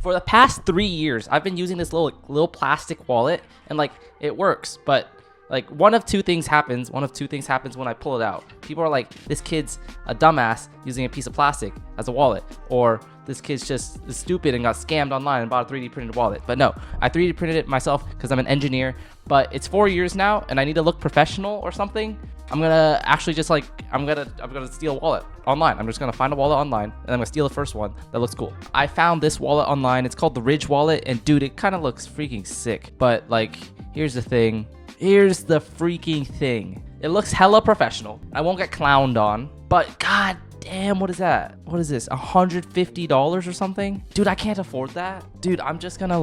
For the past 3 years, I've been using this little plastic wallet, and like it works, but like one of two things happens when I pull it out. People are like, this kid's a dumbass using a piece of plastic as a wallet, or this kid's just stupid and got scammed online and bought a 3D printed wallet. But no, I 3D printed it myself because I'm an engineer. But it's 4 years now, and I need to look professional or something. I'm gonna actually just like I'm gonna steal a wallet online. I'm just gonna find a wallet online, and I'm gonna steal the first one that looks cool. I found this wallet online. It's called the Ridge wallet, and dude, it kind of looks freaking sick. But like, here's the thing. Here's the freaking thing. It looks hella professional. I won't get clowned on, but god damn, what is that? What is this? $150 or something? Dude, I can't afford that. Dude, I'm just gonna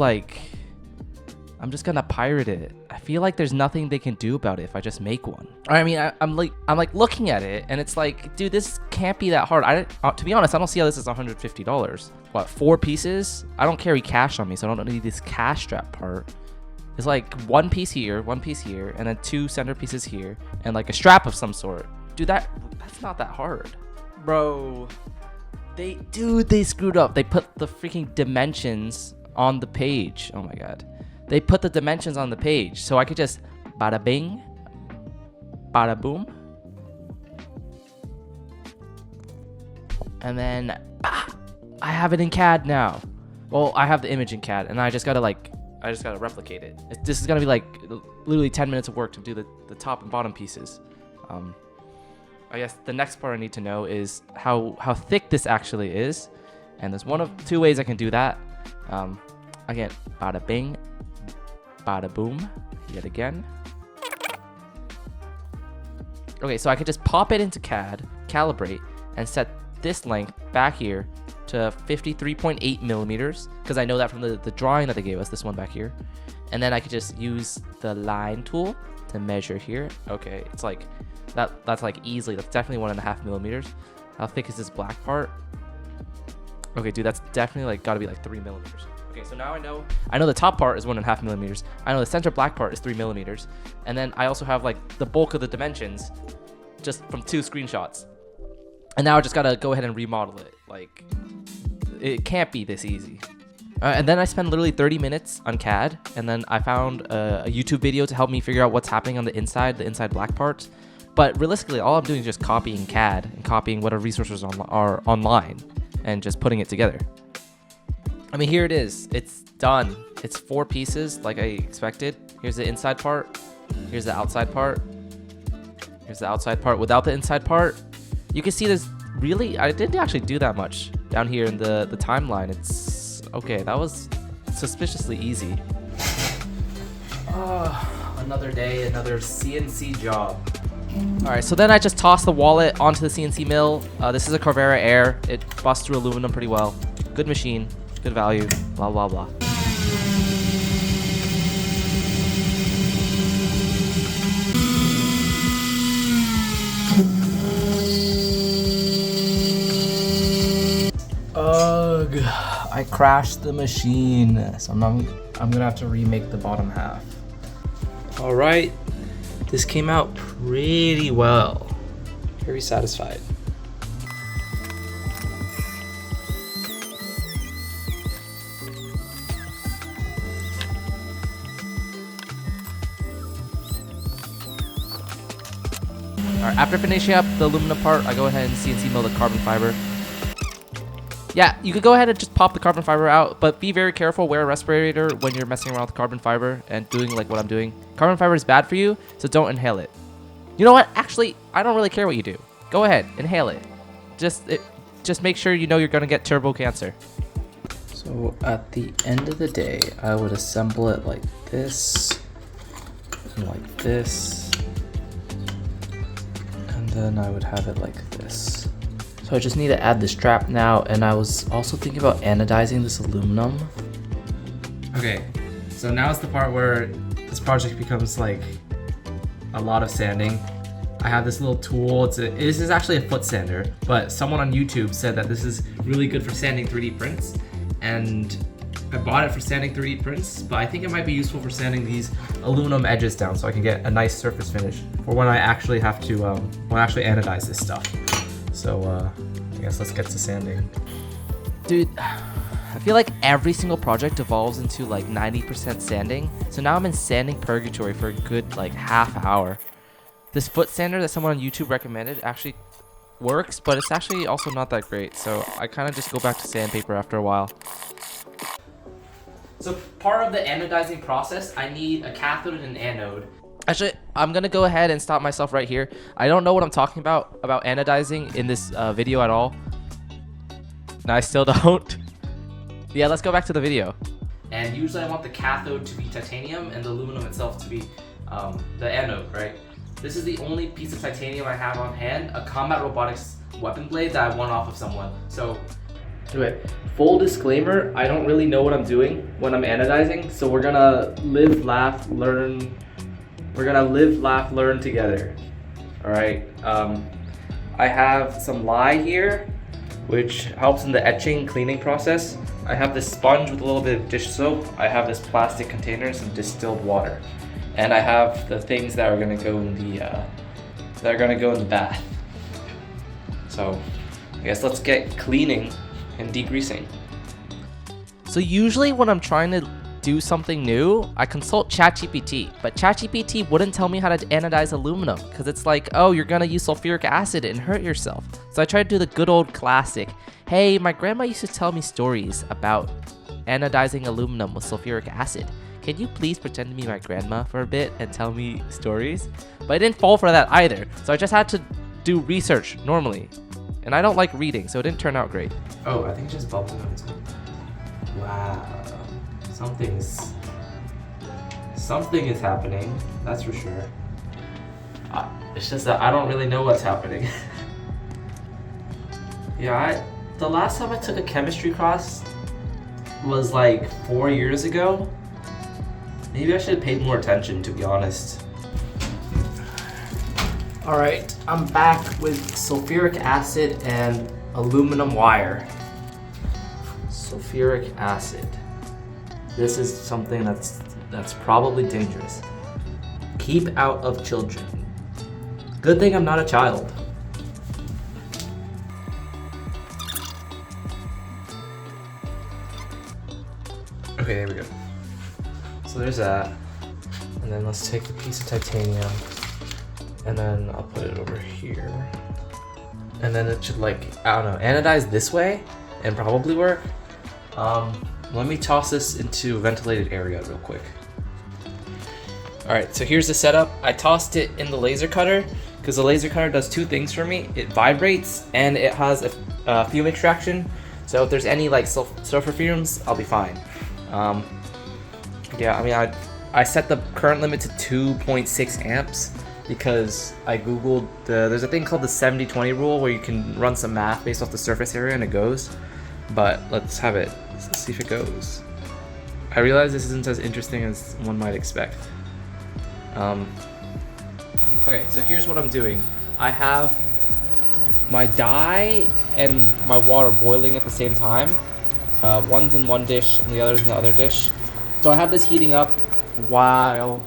pirate it. I feel like there's nothing they can do about it if I just make one. I mean, I'm like looking at it, and it's like, dude, this can't be that hard. To be honest, I don't see how this is $150. What, 4 pieces? I don't carry cash on me, so I don't need this cash strap part. It's like one piece here, and then 2 center pieces here, and like a strap of some sort. Dude, that's not that hard. Bro, they screwed up. They put the freaking dimensions on the page. Oh my god. They put the dimensions on the page, so I could just bada bing, bada boom. And then I have it in CAD now. Well, I have the image in CAD, and I just gotta replicate it. This is gonna be like literally 10 minutes of work to do the top and bottom pieces. I guess the next part I need to know is how thick this actually is, and there's one of 2 ways I can do that. Again, bada bing, bada boom, yet again. Okay, so I could just pop it into CAD, calibrate, and set this length back here to 53.8 millimeters, because I know that from the drawing that they gave us, this one back here. And then I could just use the line tool to measure here. Okay, it's like, that's like easily, that's definitely 1.5 millimeters. How thick is this black part? Okay, dude, that's definitely like gotta be like 3 millimeters. Okay, so now I know the top part is 1.5 millimeters. I know the center black part is 3 millimeters. And then I also have like the bulk of the dimensions just from 2 screenshots. And now I just gotta go ahead and remodel it. Like, it can't be this easy. And then I spent literally 30 minutes on CAD, and then I found a YouTube video to help me figure out what's happening on the inside black parts. But realistically, all I'm doing is just copying CAD and copying whatever resources are online and just putting it together. I mean, here it is. It's done. It's 4 pieces like I expected. Here's the inside part. Here's the outside part. Here's the outside part without the inside part. You can see this really, I didn't actually do that much down here in the timeline. It's okay. That was suspiciously easy. Another day, another CNC job. All right, so then I just tossed the wallet onto the CNC mill. This is a Carvera Air. It busts through aluminum pretty well. Good machine, good value, blah, blah, blah. Ugh, I crashed the machine, so I'm gonna have to remake the bottom half. All right, this came out pretty well. Very satisfied. All right, after finishing up the aluminum part, I go ahead and CNC mill the carbon fiber. Yeah, you could go ahead and just pop the carbon fiber out, but be very careful. Wear a respirator when you're messing around with carbon fiber and doing like what I'm doing. Carbon fiber is bad for you, so don't inhale it. You know what? Actually, I don't really care what you do. Go ahead, inhale it. Just make sure you know you're gonna get turbo cancer. So at the end of the day, I would assemble it like this, and like this, and then I would have it like this. So I just need to add the strap now, and I was also thinking about anodizing this aluminum. Okay, so now it's the part where this project becomes like a lot of sanding. I have this little tool. This is actually a foot sander, but someone on YouTube said that this is really good for sanding 3D prints, and I bought it for sanding 3D prints, but I think it might be useful for sanding these aluminum edges down so I can get a nice surface finish for when I actually have to, when I actually anodize this stuff. So I guess let's get to sanding. Dude, I feel like every single project devolves into like 90% sanding. So now I'm in sanding purgatory for a good like half hour. This foot sander that someone on YouTube recommended actually works, but it's actually also not that great. So I kind of just go back to sandpaper after a while. So part of the anodizing process, I need a cathode and an anode. Actually, I'm gonna go ahead and stop myself right here. I don't know what I'm talking about anodizing in this video at all. No, I still don't. Yeah, let's go back to the video. And usually I want the cathode to be titanium and the aluminum itself to be the anode, right? This is the only piece of titanium I have on hand, a combat robotics weapon blade that I won off of someone. So, anyway, full disclaimer, I don't really know what I'm doing when I'm anodizing, so we're gonna live, laugh, learn. We're gonna live, laugh, learn together. All right. I have some lye here, which helps in the etching cleaning process. I have this sponge with a little bit of dish soap. I have this plastic container and some distilled water, and I have the things that are gonna go in the bath. So, I guess let's get cleaning and degreasing. So usually when I'm trying to do something new, I consult ChatGPT, but ChatGPT wouldn't tell me how to anodize aluminum because it's like, oh, you're gonna use sulfuric acid and hurt yourself. So I tried to do the good old classic. Hey, my grandma used to tell me stories about anodizing aluminum with sulfuric acid. Can you please pretend to be my grandma for a bit and tell me stories? But I didn't fall for that either, so I just had to do research normally. And I don't like reading, so it didn't turn out great. Oh, I think it just bubbled on its own. Wow. Something is happening, that's for sure. It's just that I don't really know what's happening. Yeah, the last time I took a chemistry class was like 4 years ago. Maybe I should have paid more attention, to be honest. All right, I'm back with sulfuric acid and aluminum wire. Sulfuric acid. This is something that's probably dangerous. Keep out of children. Good thing I'm not a child. Okay, there we go. So there's that. And then let's take the piece of titanium and then I'll put it over here. And then it should, like, I don't know, anodize this way and probably work. Let me toss this into a ventilated area real quick. All right, so here's the setup. I tossed it in the laser cutter because the laser cutter does two things for me. It vibrates and it has a fume extraction. So if there's any like sulfur fumes, I'll be fine. Yeah, I mean, I set the current limit to 2.6 amps because I Googled, there's a thing called the 70-20 rule where you can run some math based off the surface area and it goes. But let's have it. Let's see if it goes. I realize this isn't as interesting as one might expect. Okay, so here's what I'm doing. I have my dye and my water boiling at the same time. One's in one dish and the other's in the other dish. So I have this heating up while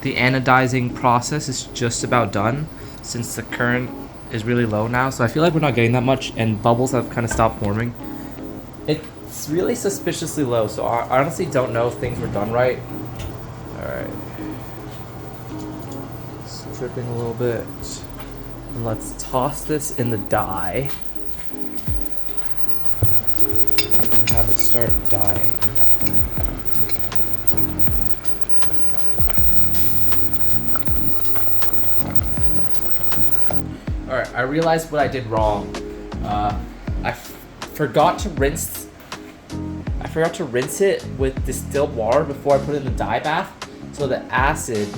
the anodizing process is just about done, since the current is really low now. So I feel like we're not getting that much and bubbles have kind of stopped forming. It's really suspiciously low, so I honestly don't know if things were done right. Alright. It's dripping a little bit. And let's toss this in the dye. And have it start dyeing. Alright, I realized what I did wrong. I forgot to rinse it with distilled water before I put it in the dye bath, so the acid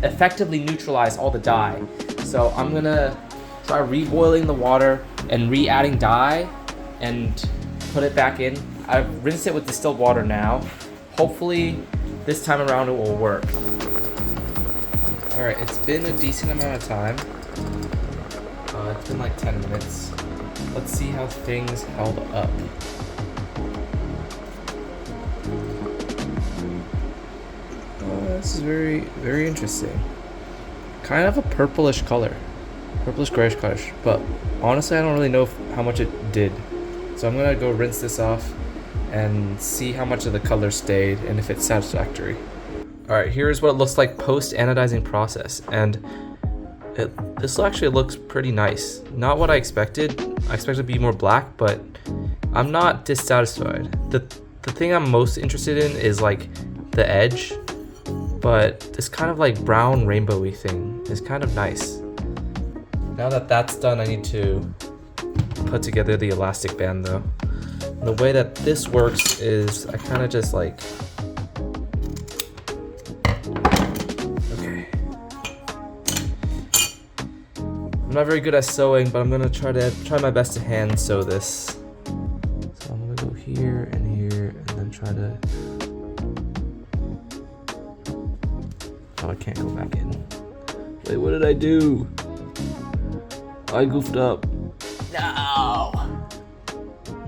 effectively neutralized all the dye. So I'm gonna try reboiling the water and re-adding dye and put it back in. I've rinsed it with distilled water now. Hopefully this time around it will work. Alright, it's been a decent amount of time. It's been like 10 minutes. Let's see how things held up. This is very, very interesting. Kind of a purplish color. Purplish grayish color. But honestly, I don't really know how much it did. So I'm gonna go rinse this off and see how much of the color stayed and if it's satisfactory. Alright, here's what it looks like post anodizing process, and this actually looks pretty nice. Not what I expected. I expected it to be more black, but I'm not dissatisfied. The thing I'm most interested in is like the edge, but this kind of like brown rainbowy thing is kind of nice. Now that that's done, I need to put together the elastic band though. And the way that this works is I kind of just like, okay. I'm not very good at sewing, but I'm gonna try my best to hand sew this. So I'm gonna go here and here, and then try to. Oh, I can't go back in. Wait, what did I do? I goofed up. No.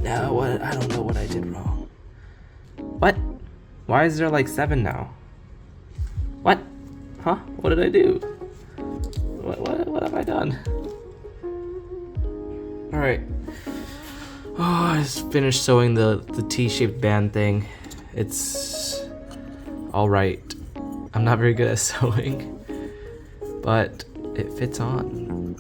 No, what? I don't know what I did wrong. What? Why is there like 7 now? What? Huh? What did I do? What have I done? Alright. Oh, I just finished sewing the T-shaped band thing. It's alright. I'm not very good at sewing, but it fits on.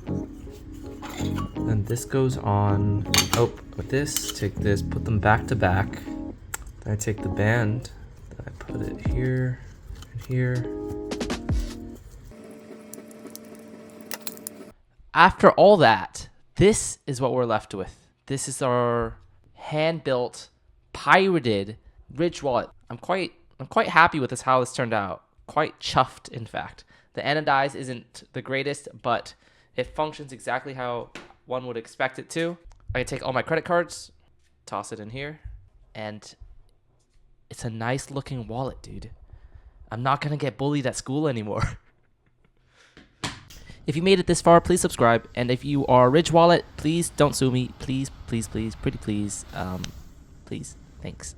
Then this goes on. Oh, with this, take this, put them back to back. Then I take the band, then I put it here and here. After all that, this is what we're left with. This is our hand-built, pirated Ridge wallet. I'm quite happy with how this turned out. Quite chuffed, in fact. The anodize isn't the greatest, but it functions exactly how one would expect it to. I can take all my credit cards, toss it in here, and it's a nice looking wallet, dude. I'm not gonna get bullied at school anymore. If you made it this far, please subscribe. And if you are Ridge Wallet, please don't sue me. Please, please, please, pretty please. Please. Thanks.